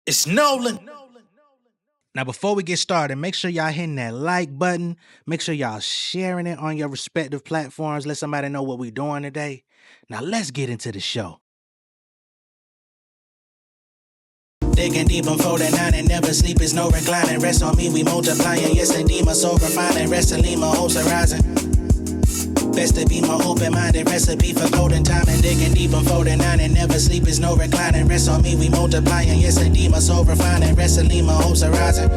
It's Nolan. Now, before we get started, make sure y'all hitting that like button. Make sure y'all sharing it on your respective platforms. Let somebody know what we're doing today. Now, let's get into the show. Digging deep, I'm 49 and never sleep is no reclining. Rest on me, we multiplying. Yes, indeed, my soul refining. Rest and leave my hopes arising. Best to be more open-minded, recipe for golden time and digging deep. I'm 49 and never sleep is no reclining. Rest on me, we multiplying. Yes, indeed, my soul refining. Rest and leave my hopes arising.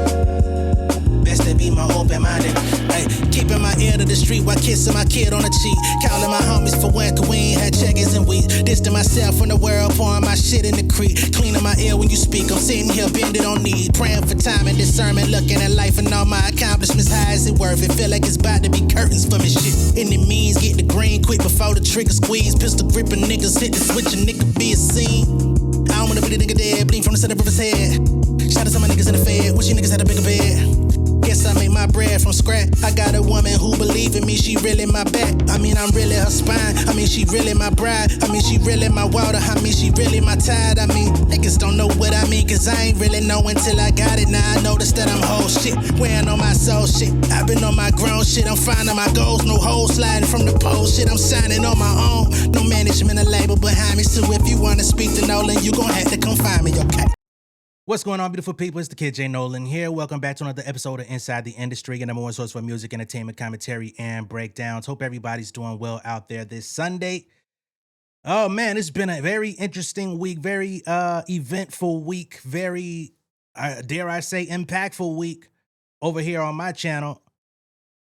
Best to be more open-minded. Ay, keeping my ear to the street while kissing my kid on the cheek. Calling my homies for when we ain't had checkers in weeks. Distant myself from the world, pouring my shit in the creek. Cleaning my ear when you speak. I'm sitting here bending on knee, praying for time and discernment, looking at life and all my accomplishments. How is it worth it? Feel like it's about to be curtains for me. Shit. And it means get the green quick before the trigger squeeze. Pistol gripping niggas hit the switch, a nigga be a scene. I don't wanna be the nigga dead, bleed from the center of his head. Shout out to my niggas in the Fed, wish you niggas had a bigger bed. Guess I make my bread from scratch. I got a woman who believe in me, she really my back. I mean, I'm really her spine. I mean, she really my bride. I mean, she really my water. I mean, she really my tide. I mean, niggas don't know what I mean, cause I ain't really know until I got it. Now I notice that I'm whole shit, wearing on my soul shit. I've been on my grown shit, I'm finding my goals. No hoes sliding from the pole shit, I'm signing on my own. No management or label behind me, so if you wanna speak to Nolan, you gon' have to come find me, okay? What's going on, beautiful people? It's the kid J Nolan here. Welcome back to another episode of Inside the Industry, your number one source for music, entertainment, commentary, and breakdowns. Hope everybody's doing well out there this Sunday. Oh man, it's been a very interesting week, very eventful week, very dare I say impactful week over here on my channel.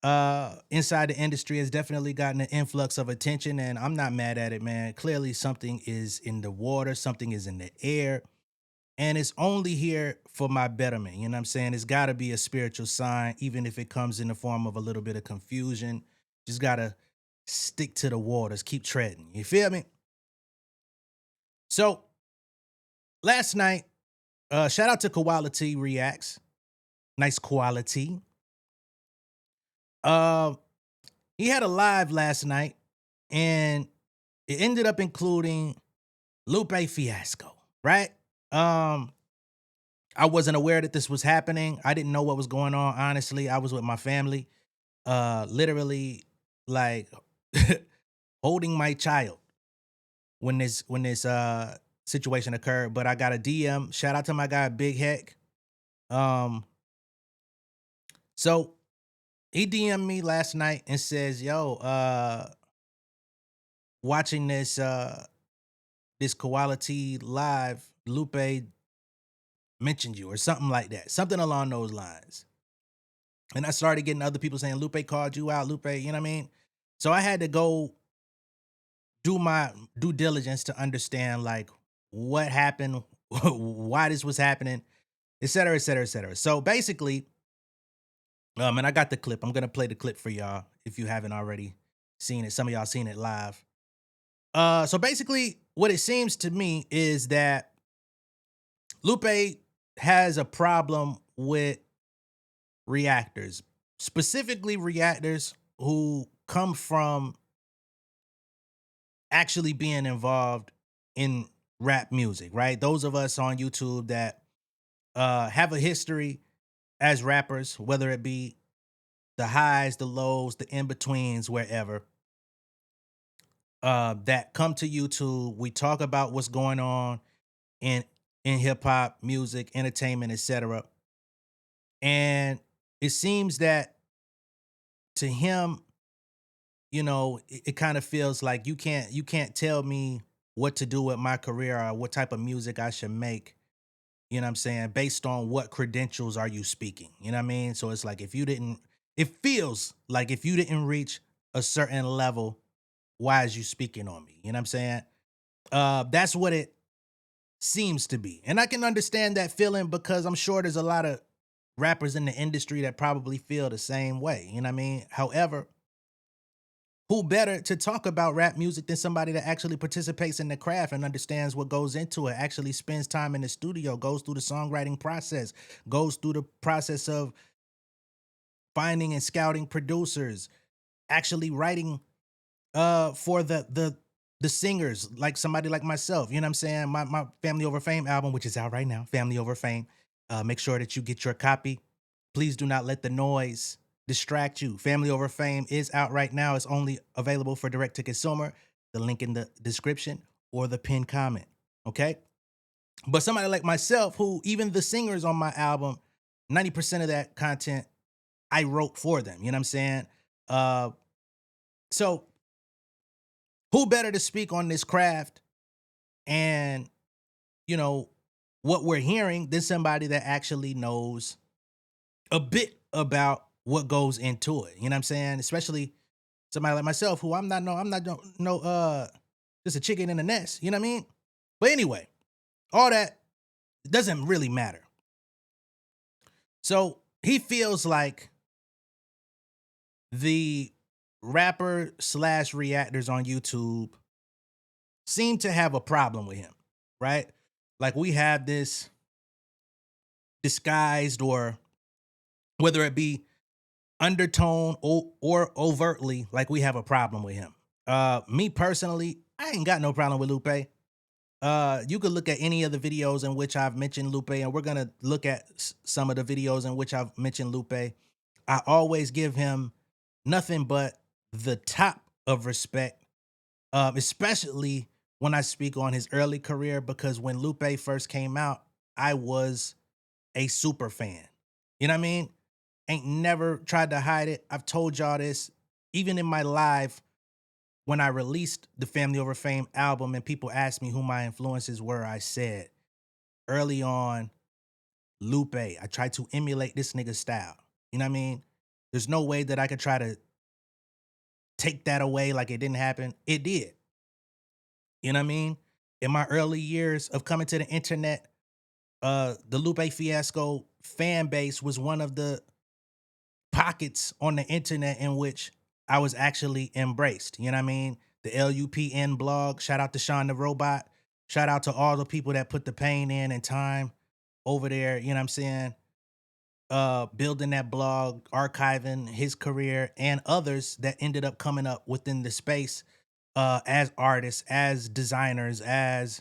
Inside the Industry has definitely gotten an influx of attention, and I'm not mad at it, man. Clearly something is in the water, something is in the air. And it's only here for my betterment. You know what I'm saying? It's got to be a spiritual sign, even if it comes in the form of a little bit of confusion. Just got to stick to the waters, keep treading. You feel me? So last night, shout out to Quality Reacts. Nice quality. He had a live last night, and it ended up including Lupe Fiasco, right? I wasn't aware that this was happening. I didn't know what was going on. Honestly, I was with my family, literally like holding my child when this situation occurred. But I got a DM. Shout out to my guy Big Heck. So he DM'd me last night and says, "Yo, watching this Quality live, Lupe mentioned you," or something like that, something along those lines. And I started getting other people saying, "Lupe called you out, Lupe," you know what I mean? So I had to go do my due diligence to understand like what happened, why this was happening, et cetera, et cetera, et cetera. So basically, and I got the clip. I'm gonna play the clip for y'all if you haven't already seen it. Some of y'all seen it live. So basically, what it seems to me is that Lupe has a problem with reactors, specifically reactors who come from actually being involved in rap music, right? Those of us on YouTube that have a history as rappers, whether it be the highs, the lows, the in-betweens, wherever, that come to YouTube. We talk about what's going on in hip hop, music, entertainment, etc. And it seems that to him, you know, it kind of feels like you can't tell me what to do with my career or what type of music I should make. You know what I'm saying? Based on what credentials are you speaking? You know what I mean? So it's like it feels like if you didn't reach a certain level, why is you speaking on me? You know what I'm saying? That's what it seems to be. And I can understand that feeling because I'm sure there's a lot of rappers in the industry that probably feel the same way. You know what I mean? However, who better to talk about rap music than somebody that actually participates in the craft and understands what goes into it, actually spends time in the studio, goes through the songwriting process, goes through the process of finding and scouting producers, actually writing for the the singers, like somebody like myself, you know what I'm saying? My Family Over Fame album, which is out right now, Family Over Fame. Make sure that you get your copy. Please do not let the noise distract you. Family Over Fame is out right now. It's only available for direct to consumer. The link in the description or the pinned comment. Okay. But somebody like myself, who even the singers on my album, 90% of that content I wrote for them. You know what I'm saying? Uh, so who better to speak on this craft and, you know, what we're hearing than somebody that actually knows a bit about what goes into it. You know what I'm saying? Especially somebody like myself, who I'm not just a chicken in the nest. You know what I mean? But anyway, all that doesn't really matter. So he feels like the rapper slash reactors on YouTube seem to have a problem with him, right? Like we have this disguised, or whether it be undertone or overtly, like we have a problem with him. Me personally, I ain't got no problem with Lupe. You could look at any of the videos in which I've mentioned Lupe, and we're gonna look at some of the videos in which I've mentioned Lupe. I always give him nothing but the top of respect, especially when I speak on his early career, because when Lupe first came out, I was a super fan. You know what I mean? Ain't never tried to hide it. I've told y'all this, even in my live when I released the Family Over Fame album and people asked me who my influences were. I said early on, Lupe. I tried to emulate this nigga's style. You know what I mean? There's no way that I could try to take that away like it didn't happen. It did. You know what I mean? In my early years of coming to the internet, the Lupe Fiasco fan base was one of the pockets on the internet in which I was actually embraced. You know what I mean? The LUPN blog, shout out to Sean the Robot. Shout out to all the people that put the pain in and time over there, you know what I'm saying? Building that blog, archiving his career and others that ended up coming up within the space as artists, as designers, as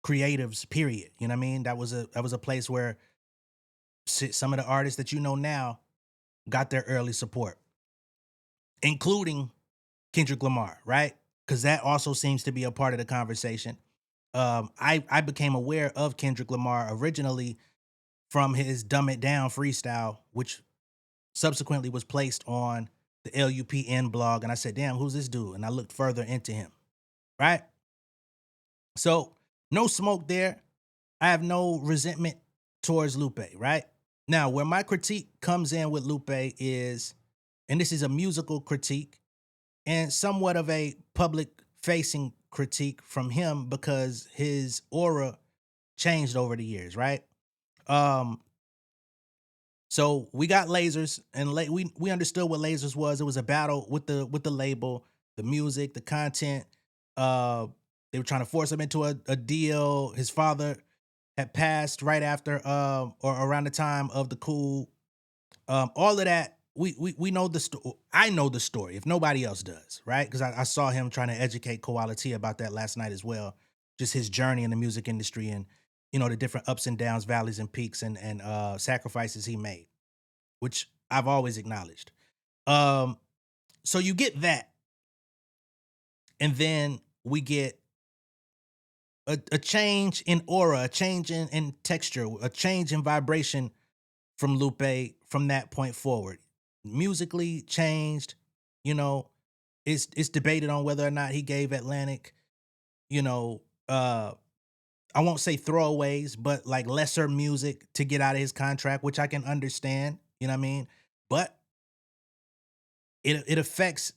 creatives, period. You know what I mean? That was a place where some of the artists that you know now got their early support, including Kendrick Lamar, right? Because that also seems to be a part of the conversation. I became aware of Kendrick Lamar originally from his Dumb It Down freestyle, which subsequently was placed on the LUPN blog. And I said, damn, who's this dude? And I looked further into him, right? So, no smoke there. I have no resentment towards Lupe, right? Now, where my critique comes in with Lupe is, and this is a musical critique and somewhat of a public facing critique from him because his aura changed over the years, right? Um, so we got lasers, and we understood what lasers was. It was a battle with the label, the music, the content. Uh, they were trying to force him into a deal. His father had passed right after, or around the time of the coup. All of that, we know the story. I know the story if nobody else does, right? Because I saw him trying to educate Quality about that last night as well. Just his journey in the music industry, and the different ups and downs, valleys and peaks, and sacrifices he made, which I've always acknowledged. Um, so you get that, and then we get a change in aura, a change in texture, a change in vibration from Lupe from that point forward. Musically changed, you know, it's debated on whether or not he gave Atlantic, you know, uh I won't say throwaways, but like lesser music to get out of his contract, which I can understand, you know what I mean? But it affects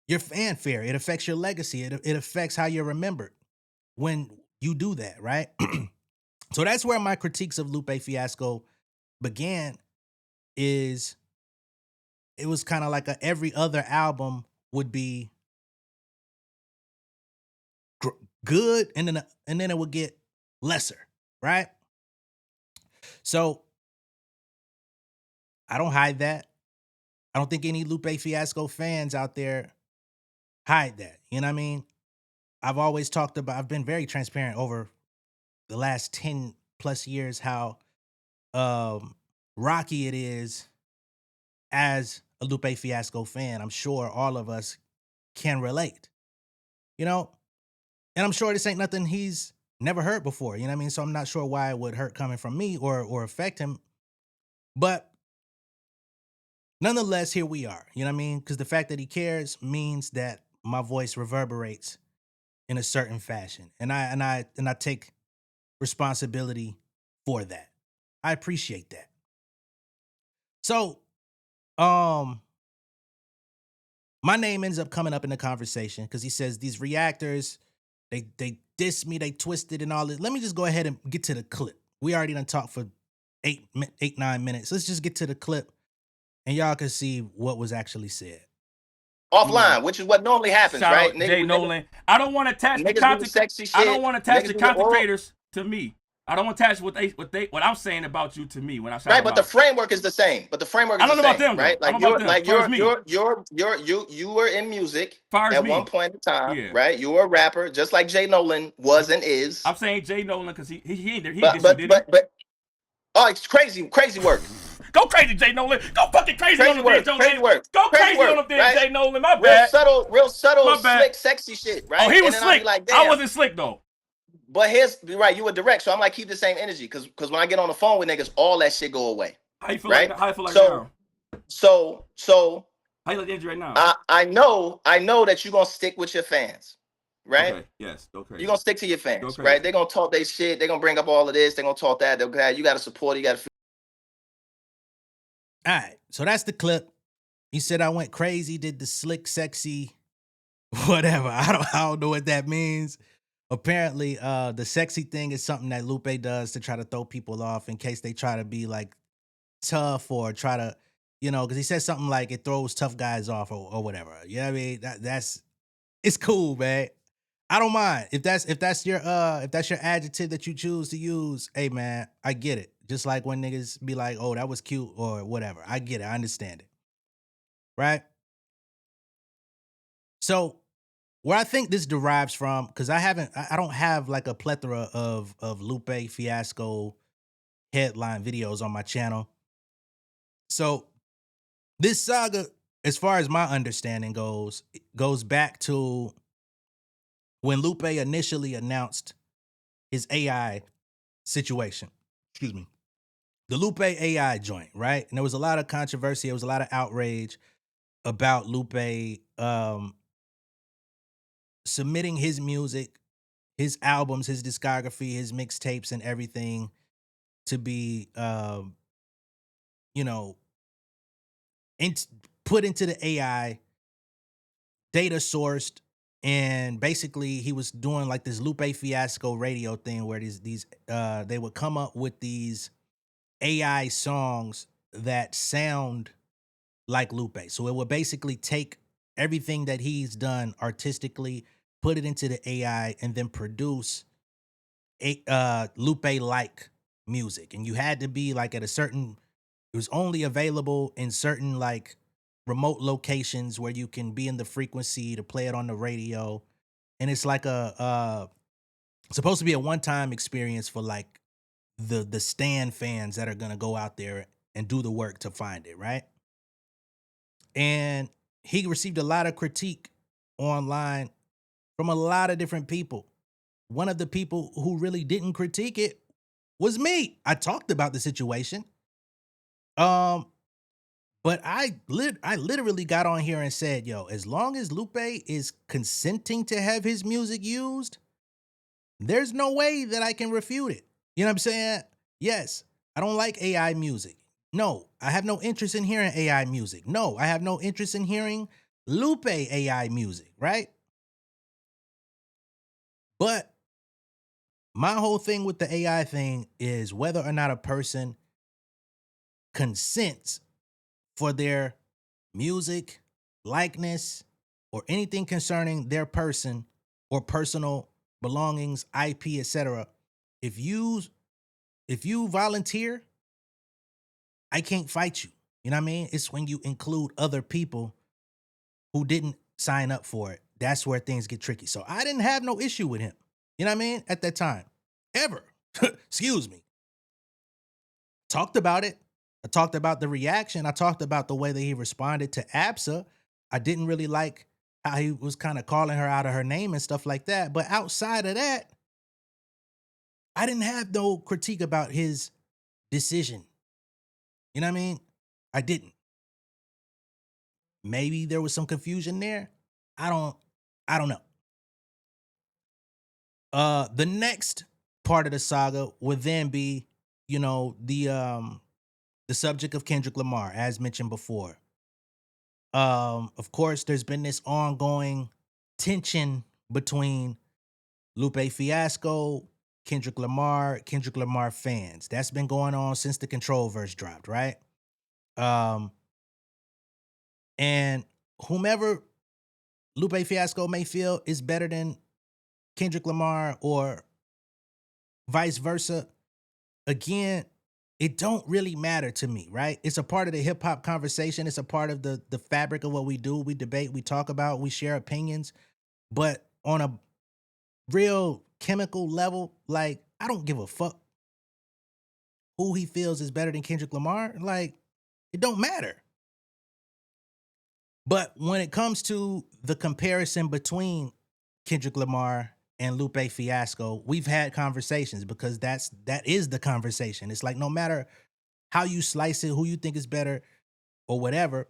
your fanfare, it affects your legacy, it affects how you're remembered when you do that, right? So that's where my critiques of Lupe Fiasco began. Is it was kind of like every other album would be gr- good, and then it would get lesser, right? So I don't hide that. I don't think any Lupe Fiasco fans out there hide that. You know what I mean? I've always talked about, I've been very transparent over the last 10 plus years how um rocky it is as a Lupe Fiasco fan. I'm sure all of us can relate, you know? And I'm sure this ain't nothing he's never heard before, you know what I mean? So I'm not sure why it would hurt coming from me or affect him. But nonetheless, here we are, you know what I mean? Because the fact that he cares means that my voice reverberates in a certain fashion. And I take responsibility for that. I appreciate that. So, um, my name ends up coming up in the conversation because he says these reactors, they diss me, they twisted and all this. Let me just go ahead and get to the clip. We already done talked for 9 minutes. Let's just get to the clip and y'all can see what was actually said. Offline, which is what normally happens, Shout right? out J Nolan. I don't want to attach the content. Sexy shit. I don't want to attach the content creators to me. I don't want to attach what I'm saying about you to me when I shout right, but the framework is the same. But the framework is I don't know the about same, them, right? though. You were in music Fires at me. one point in time, yeah. Right? You were a rapper, just like J Nolan was and is. I'm saying J Nolan because he ain't there. But oh, it's crazy work. Go crazy, J Nolan. Go fucking crazy on the damn crazy work. Go crazy on the damn J Nolan. My bad. Real subtle, slick, sexy shit, right? Oh, he was slick. Like, I wasn't slick though. But right, you were direct, so I'm like, keep the same energy, because when I get on the phone with niggas, all that shit go away. How you feel right? How you feel like now? So how you like the energy right now? I know that you're gonna stick with your fans. Right? Okay, yes, okay. You're gonna stick to your fans, right? They're gonna talk their shit, they're gonna bring up all of this, they're gonna talk that, you gotta support, you gotta feel. All right, so that's the clip. He said I went crazy, did the slick, sexy, whatever. I don't know what that means. Apparently, the sexy thing is something that Lupe does to try to throw people off in case they try to be like tough or try to, because he says something like it throws tough guys off or whatever. You know what I mean? That's it's cool, man. I don't mind if that's your adjective that you choose to use. Hey, man, I get it. Just like when niggas be like, "Oh, that was cute" or whatever. I get it. I understand it. Right? So, where I think this derives from, because I don't have like a plethora of Lupe Fiasco headline videos on my channel. So, this saga, as far as my understanding goes back to when Lupe initially announced his AI situation. Excuse me. The Lupe AI joint, right? And there was a lot of controversy. There was a lot of outrage about Lupe submitting his music, his albums, his discography, his mixtapes, and everything to be, put into the AI, data sourced, and basically he was doing like this Lupe Fiasco radio thing where these they would come up with these AI songs that sound like Lupe. So it would basically take everything that he's done artistically, put it into the AI, and then produce Lupe-like music. And you had to be like at a certain, it was only available in certain like remote locations where you can be in the frequency to play it on the radio. And it's like supposed to be a one-time experience for like the Stan fans that are gonna go out there and do the work to find it, right? And he received a lot of critique online from a lot of different people. One of the people who really didn't critique it was me. I talked about the situation. But I literally got on here and said, yo, as long as Lupe is consenting to have his music used, there's no way that I can refute it. You know what I'm saying? Yes, I don't like AI music. No, I have no interest in hearing AI music. No, I have no interest in hearing Lupe AI music, right? But my whole thing with the AI thing is whether or not a person consents for their music, likeness, or anything concerning their person or personal belongings, IP, etc. If you volunteer, I can't fight you. You know what I mean? It's when you include other people who didn't sign up for it that's where things get tricky. So I didn't have no issue with him. You know what I mean? At that time. Ever. Excuse me. Talked about it. I talked about the reaction. I talked about the way that he responded to Absa. I didn't really like how he was kind of calling her out of her name and stuff like that. But outside of that, I didn't have no critique about his decision. You know what I mean? I didn't. Maybe there was some confusion there. I don't know. The next part of the saga would then be, the subject of Kendrick Lamar, as mentioned before. Of course, there's been this ongoing tension between Lupe Fiasco, Kendrick Lamar fans. That's been going on since the Control verse dropped, right? And whomever Lupe Fiasco may feel is better than Kendrick Lamar or vice versa, again, it don't really matter to me, right? It's a part of the hip hop conversation. It's a part of the fabric of what we do. We debate, we talk about, we share opinions. But on a real chemical level, like, I don't give a fuck who he feels is better than Kendrick Lamar. Like, it don't matter. But when it comes to the comparison between Kendrick Lamar and Lupe Fiasco, we've had conversations because that is the conversation. It's like, no matter how you slice it, who you think is better or whatever,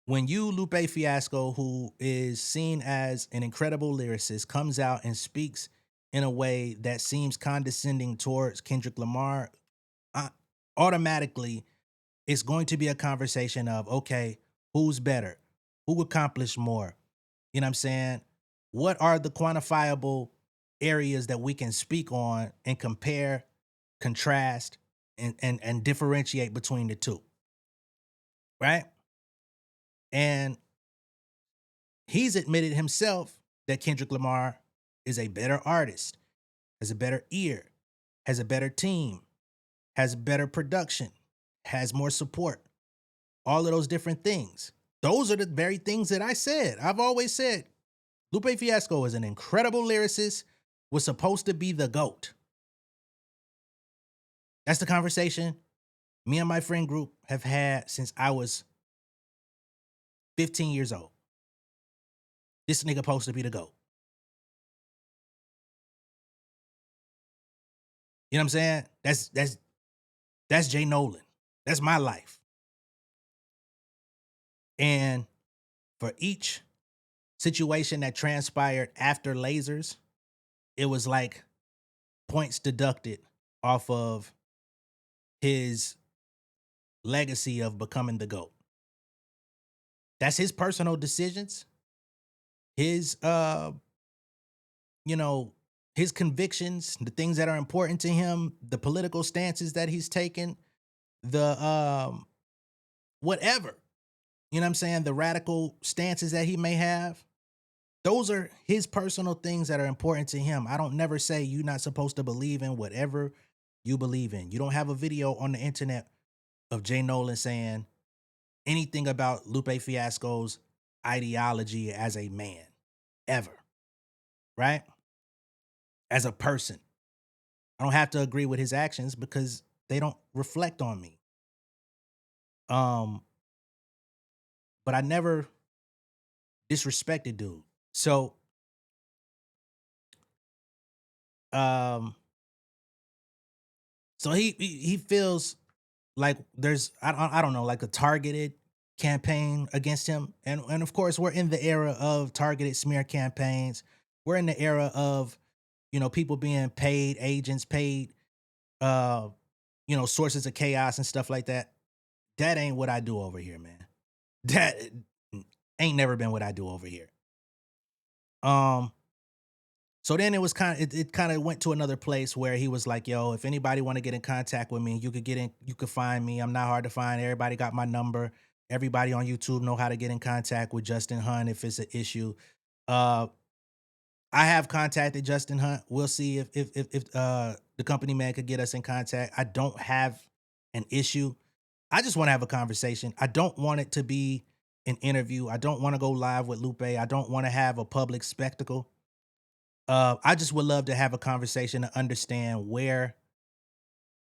when you, Lupe Fiasco, who is seen as an incredible lyricist, comes out and speaks in a way that seems condescending towards Kendrick Lamar, automatically it's going to be a conversation of, okay, who's better? Who accomplished more? You know what I'm saying? What are the quantifiable areas that we can speak on and compare, contrast, and differentiate between the two? Right? And he's admitted himself that Kendrick Lamar is a better artist, has a better ear, has a better team, has better production, has more support, all of those different things. Those are the very things that I said. I've always said Lupe Fiasco is an incredible lyricist, was supposed to be the GOAT. That's the conversation me and my friend group have had since I was 15 years old. This nigga supposed to be the GOAT. You know what I'm saying? That's J Nolan. That's my life. And for each situation that transpired after Lasers, it was like points deducted off of his legacy of becoming the GOAT. That's his personal decisions, his his convictions, the things that are important to him, the political stances that he's taken, the whatever. You know what I'm saying? The radical stances that he may have. Those are his personal things that are important to him. I don't never say you're not supposed to believe in whatever you believe in. You don't have a video on the internet of J Nolan saying anything about Lupe Fiasco's ideology as a man, ever. Right? As a person. I don't have to agree with his actions because they don't reflect on me. But I never disrespected dude. So so he feels like there's I don't know, like a targeted campaign against him. And of course we're in the era of targeted smear campaigns. We're in the era of, people being paid, agents paid, sources of chaos and stuff like that. That ain't what I do over here, man. That ain't never been what I do over here. So then it was it kind of went to another place where he was like, yo, if anybody want to get in contact with me, you could find me. I'm not hard to find. Everybody got my number. Everybody on YouTube know how to get in contact with Justin Hunt if it's an issue. I have contacted Justin Hunt. We'll see if the company man could get us in contact. I don't have an issue. I just want to have a conversation. I don't want it to be an interview. I don't want to go live with Lupe. I don't want to have a public spectacle. I just would love to have a conversation to understand where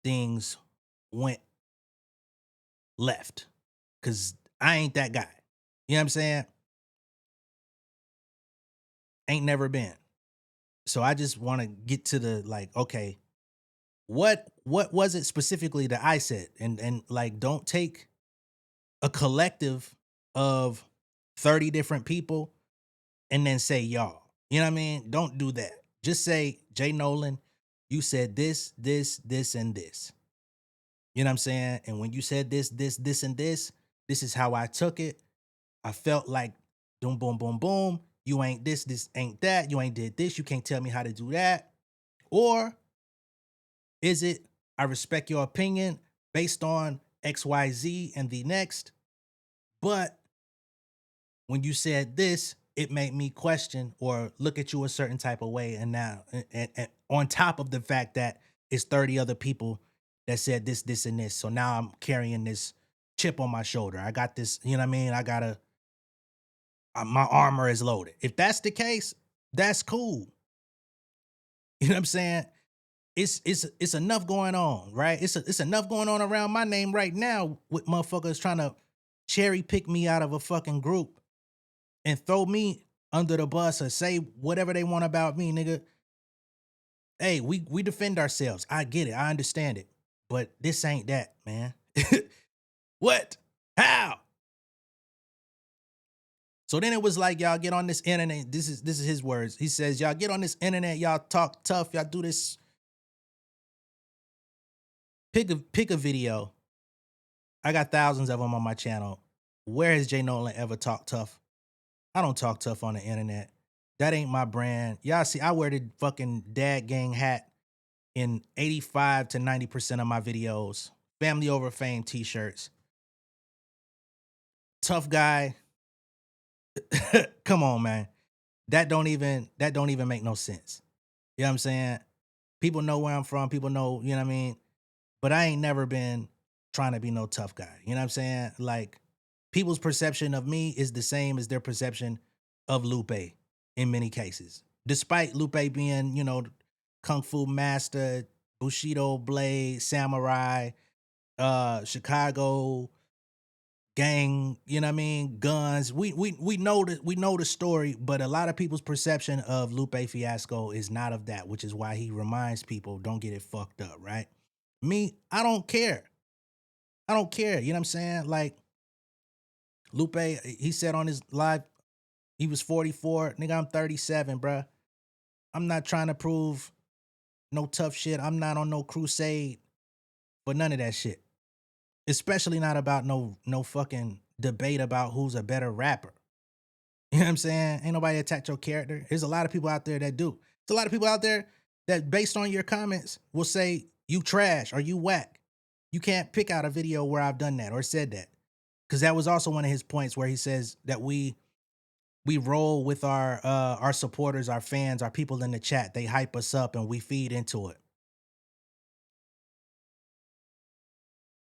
things went left. Cause I ain't that guy. You know what I'm saying? Ain't never been. So I just want to get to the like, okay, what was it specifically that I said? And like don't take a collective of 30 different people and then say y'all. You know what I mean? Don't do that. Just say, J Nolan, you said this, and this. You know what I'm saying? And when you said this, and this is how I took it. I felt like boom, boom, boom, boom. You ain't this ain't that. You ain't did this. You can't tell me how to do that. Or is it, I respect your opinion based on XYZ and the next, but when you said this, it made me question or look at you a certain type of way. And now, and on top of the fact that it's 30 other people that said this, and this. So now I'm carrying this chip on my shoulder. I got this, you know what I mean? My armor is loaded. If that's the case, that's cool. You know what I'm saying? It's enough going on, right? It's enough going on around my name right now with motherfuckers trying to cherry pick me out of a fucking group and throw me under the bus or say whatever they want about me, nigga. Hey, we defend ourselves. I get it. I understand it. But this ain't that, man. What? How? So then it was like, y'all get on this internet. This is his words. He says, y'all get on this internet, y'all talk tough, y'all do this. Pick a video. I got thousands of them on my channel. Where has J Nolan ever talked tough? I don't talk tough on the internet. That ain't my brand. Y'all see, I wear the fucking dad gang hat in 85 to 90% of my videos. Family over fame t-shirts. Tough guy. Come on, man. That don't even make no sense. You know what I'm saying? People know where I'm from. People know, you know what I mean? But I ain't never been trying to be no tough guy. You know what I'm saying? Like, people's perception of me is the same as their perception of Lupe in many cases. Despite Lupe being, you know, Kung Fu master, Bushido blade, samurai, Chicago gang, you know what I mean? Guns. We know the story, but a lot of people's perception of Lupe Fiasco is not of that, which is why he reminds people, don't get it fucked up, right? Me, I don't care. I don't care. You know what I'm saying? Like, Lupe, he said on his live, he was 44. Nigga, I'm 37, bruh. I'm not trying to prove no tough shit. I'm not on no crusade for none of that shit. Especially not about no fucking debate about who's a better rapper. You know what I'm saying? Ain't nobody attacked your character. There's a lot of people out there that do. There's a lot of people out there that, based on your comments, will say you trash or you whack. You can't pick out a video where I've done that or said that. Because that was also one of his points where he says that we roll with our supporters, our fans, our people in the chat. They hype us up and we feed into it.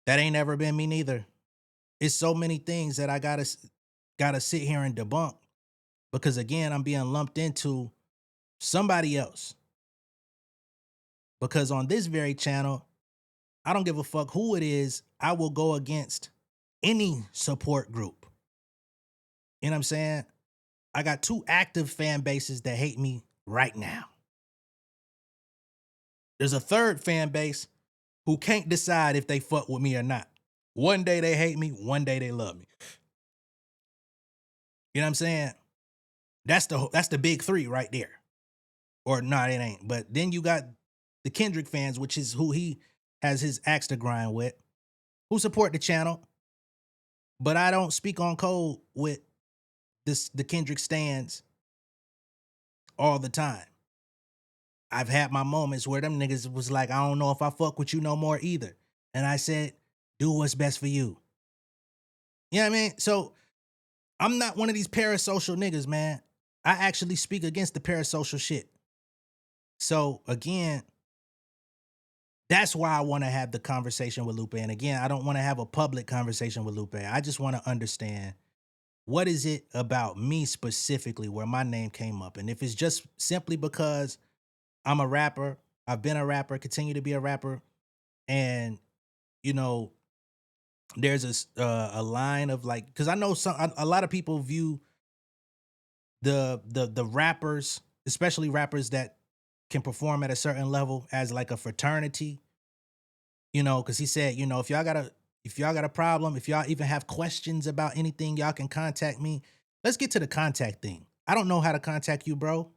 That ain't ever been me neither. It's so many things that I gotta sit here and debunk because, again, I'm being lumped into somebody else. Because on this very channel, I don't give a fuck who it is. I will go against any support group. You know what I'm saying? I got 2 active fan bases that hate me right now. There's a 3rd fan base who can't decide if they fuck with me or not. One day they hate me, one day they love me. You know what I'm saying? That's the big 3 right there. Or not, it ain't. But then you got the Kendrick fans, which is who he has his axe to grind with, who support the channel. But I don't speak on code with the Kendrick stands all the time. I've had my moments where them niggas was like, I don't know if I fuck with you no more either. And I said, do what's best for you. You know what I mean? So I'm not one of these parasocial niggas, man. I actually speak against the parasocial shit. So again, that's why I want to have the conversation with Lupe. And again, I don't want to have a public conversation with Lupe. I just want to understand what is it about me specifically where my name came up? And if it's just simply because I'm a rapper, I've been a rapper, continue to be a rapper, and you know, there's a line of like, because I know a lot of people view the rappers, especially rappers that can perform at a certain level, as like a fraternity. You know, because he said, you know, if y'all got a problem, if y'all even have questions about anything, y'all can contact me. Let's get to the contact thing. I don't know how to contact you, bro.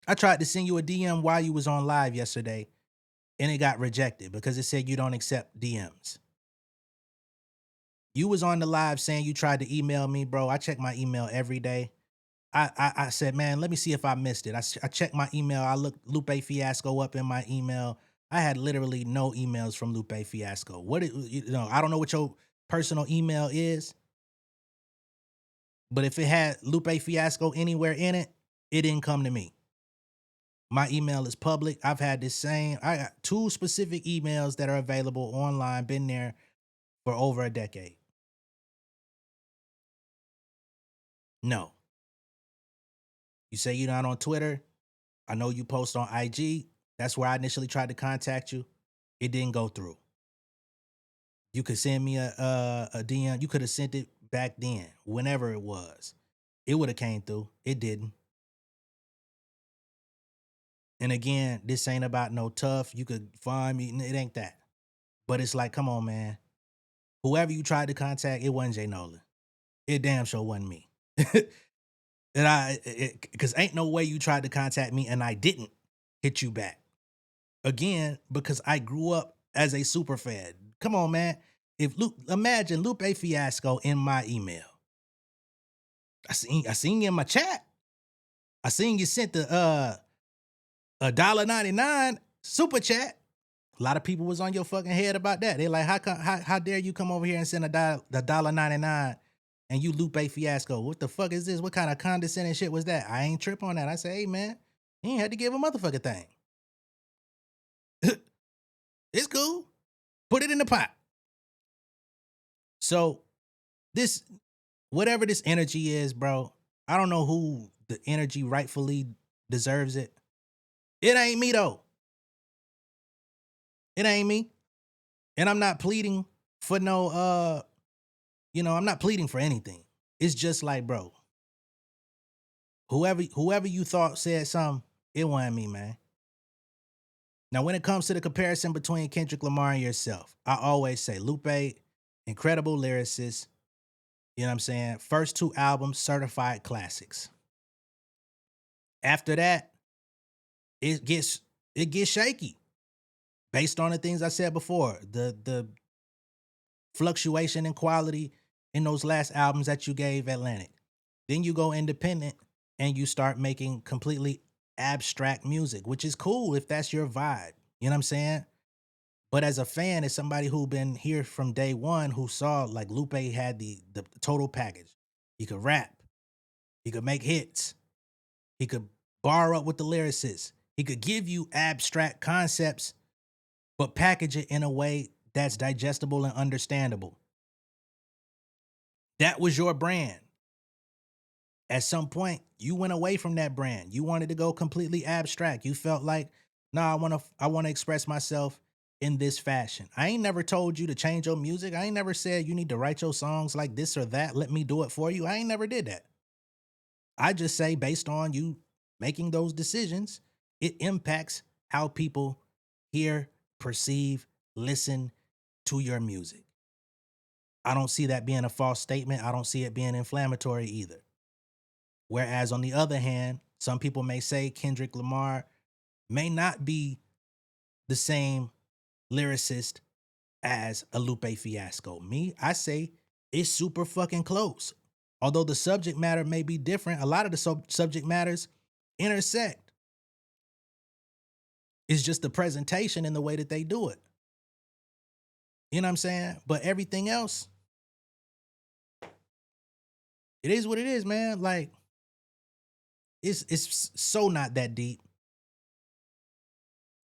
I tried to send you a DM while you was on live yesterday, and it got rejected because it said you don't accept DMs. You was on the live saying you tried to email me, bro. I check my email every day. I said, man, let me see if I missed it. I checked my email. I looked Lupe Fiasco up in my email. I had literally no emails from Lupe Fiasco. I don't know what your personal email is, but if it had Lupe Fiasco anywhere in it, it didn't come to me. My email is public. I got 2 specific emails that are available online, been there for over a decade. No. You say you're not on Twitter. I know you post on IG. That's where I initially tried to contact you. It didn't go through. You could send me a DM. You could have sent it back then, whenever it was. It would have came through. It didn't. And again, this ain't about no tough. You could find me. It ain't that. But it's like, come on, man. Whoever you tried to contact, it wasn't J Nolan. It damn sure wasn't me. And because ain't no way you tried to contact me and I didn't hit you back. Again, because I grew up as a super fan. Come on, man. Imagine Lupe Fiasco in my email. I seen you in my chat. I seen you sent the $1.99 super chat. A lot of people was on your fucking head about that. They're like, how dare you come over here and send the $1.99 and you Lupe Fiasco? What the fuck is this? What kind of condescending shit was that? I ain't trip on that. I say, hey man, you ain't had to give a motherfucking thing. It's cool. Put it in the pot. So this, whatever this energy is, bro, I don't know who the energy rightfully deserves it. It ain't me though. It ain't me. And I'm not pleading for no I'm not pleading for anything. It's just like, bro, whoever you thought said something, it wasn't me, man. Now, when it comes to the comparison between Kendrick Lamar and yourself, I always say Lupe, incredible lyricist. You know what I'm saying? First 2 albums, certified classics. After that, it gets shaky. Based on the things I said before, the fluctuation in quality in those last albums that you gave Atlantic. Then you go independent and you start making completely abstract music, which is cool if that's your vibe. You know what I'm saying? But as a fan, as somebody who been here from day one, who saw like Lupe had the total package. He could rap. He could make hits. He could bar up with the lyricists. He could give you abstract concepts, but package it in a way that's digestible and understandable. That was your brand. At some point, you went away from that brand. You wanted to go completely abstract. You felt like, nah, I want to express myself in this fashion. I ain't never told you to change your music. I ain't never said you need to write your songs like this or that. Let me do it for you. I ain't never did that. I just say based on you making those decisions, it impacts how people hear, perceive, listen to your music. I don't see that being a false statement. I don't see it being inflammatory either. Whereas on the other hand, some people may say Kendrick Lamar may not be the same lyricist as a Lupe Fiasco. Me, I say it's super fucking close. Although the subject matter may be different, a lot of the subject matters intersect. It's just the presentation and the way that they do it. You know what I'm saying? But everything else, it is what it is, man. Like, it's so not that deep.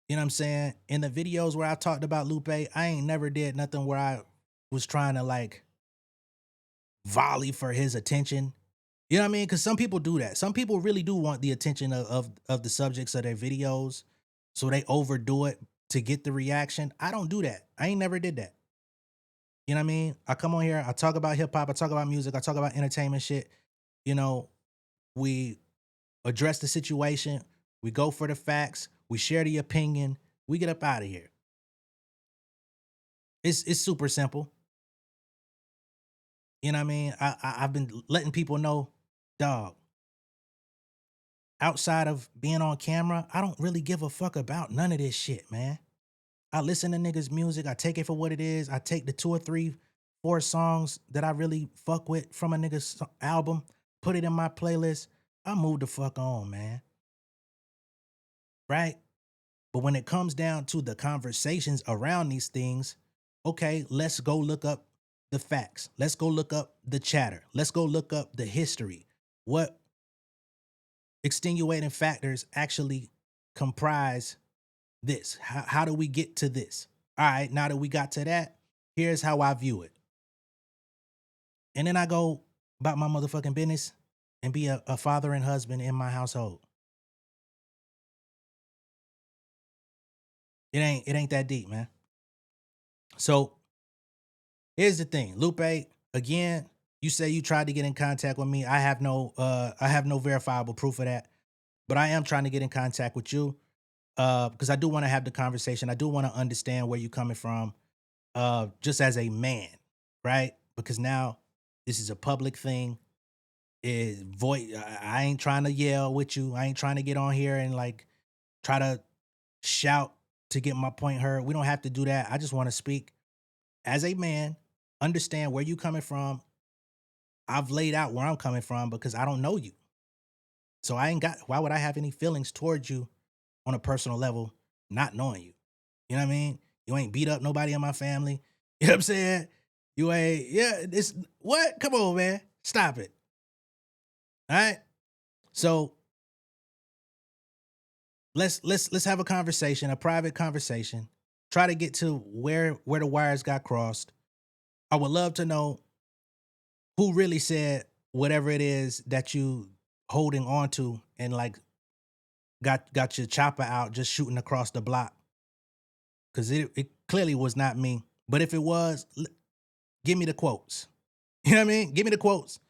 You know what I'm saying? In the videos where I talked about Lupe, I ain't never did nothing where I was trying to like volley for his attention. You know what I mean? Because some people do that. Some people really do want the attention of the subjects of their videos, so they overdo it to get the reaction. I don't do that. I ain't never did that. You know what I mean? I come on here, I talk about hip-hop, I talk about music, I talk about entertainment shit. You know, we address the situation, we go for the facts, we share the opinion, we get up out of here. It's super simple. You know what I mean? I've been letting people know, dog, outside of being on camera, I don't really give a fuck about none of this shit, man. I listen to niggas' music. I take it for what it is. I take the 2 or 3, 4 songs that I really fuck with from a nigga's album, put it in my playlist. I move the fuck on, man. Right? But when it comes down to the conversations around these things, okay, let's go look up the facts. Let's go look up the chatter. Let's go look up the history. What extenuating factors actually comprise this? How do we get to this? All right, now that we got to that, here's how I view it. And then I go about my motherfucking business and be a father and husband in my household. It ain't that deep, man. So here's the thing. Lupe, again, you say you tried to get in contact with me. I have no verifiable proof of that. But I am trying to get in contact with you. Because I do want to have the conversation. I do want to understand where you're coming from, just as a man, right? Because now this is a public thing. I ain't trying to yell with you. I ain't trying to get on here and like try to shout to get my point heard. We don't have to do that. I just want to speak as a man, understand where you're coming from. I've laid out where I'm coming from because I don't know you. So why would I have any feelings towards you on a personal level, not knowing you? You know what I mean? You ain't beat up nobody in my family. You know what I'm saying? You ain't, it's, what? Come on, man. Stop it. All right? So let's have a conversation, a private conversation. Try to get to where the wires got crossed. I would love to know who really said whatever it is that you holding on to and like got your chopper out just shooting across the block. Because it clearly was not me. But if it was, give me the quotes. You know what I mean? Give me the quotes.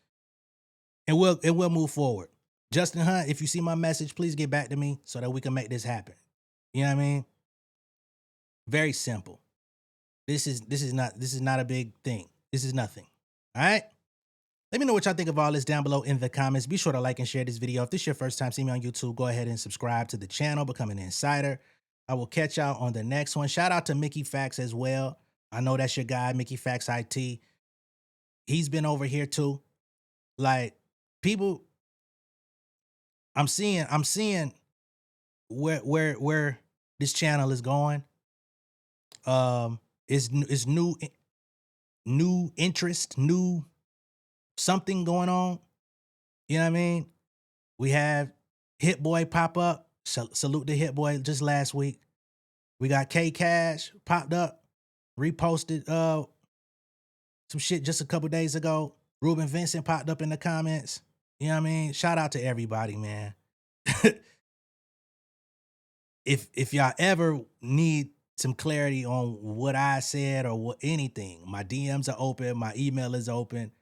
And we'll move forward. Justin Hunt, if you see my message, please get back to me so that we can make this happen. You know what I mean? Very simple. This is not a big thing. This is nothing. All right? Let me know what y'all think of all this down below in the comments. Be sure to like and share this video. If this is your first time seeing me on YouTube, go ahead and subscribe to the channel, become an insider. I will catch y'all on the next one. Shout out to Mickey Fax as well. I know that's your guy, Mickey Fax IT. He's been over here too. Like, people, I'm seeing where this channel is going. It's new interest, new something going on. You know what I mean? We have Hit Boy pop up. Salute to Hit Boy just last week. We got K Cash popped up, reposted some shit just a couple days ago. Ruben Vincent popped up in the comments. You know what I mean? Shout out to everybody, man. If y'all ever need some clarity on what I said or what anything, my DMs are open, my email is open.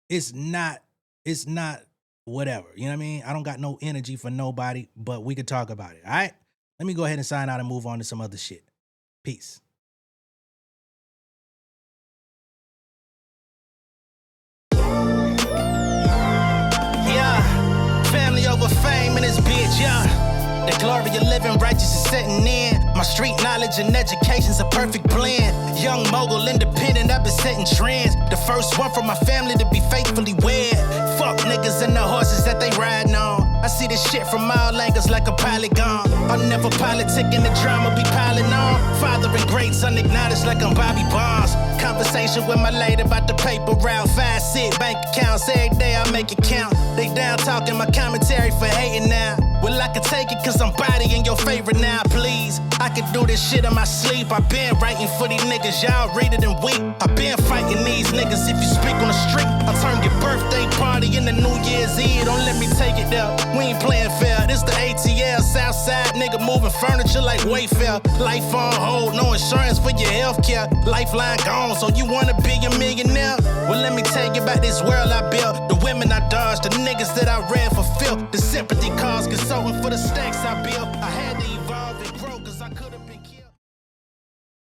It's not whatever. You know what I mean? I don't got no energy for nobody, but we could talk about it. All right? Let me go ahead and sign out and move on to some other shit. Peace. Yeah, family over fame in this bitch, yeah. The glory of living righteous is setting in. My street knowledge and education's a perfect blend. Young mogul, independent, I've been setting trends. The first one from my family to be faithfully wed. Fuck niggas and the horses that they riding on. I see this shit from all angles like a polygon. I'm never politicking, the drama be piling on. Father and great son acknowledged like I'm Bobby Bonds. Conversation with my lady about the paper route. 5 sit bank accounts, every day I make it count. They down talking my commentary for hating now. Well, I can take it cause I'm bodying your favorite now, please. I can do this shit in my sleep. I been writing for these niggas, y'all read it and weep. I been fighting these niggas if you speak on the street. I turn your birthday party into New Year's Eve. Don't let me take it there. We ain't playing fair. This the ATL, Southside nigga moving furniture like Wayfair. Life on hold, no insurance for your healthcare. Lifeline gone, so you wanna be a millionaire? Well, let me tell you about this world I built. The women I dodged, the niggas that I read for filth. The sympathy calls, consulting for the stacks I built.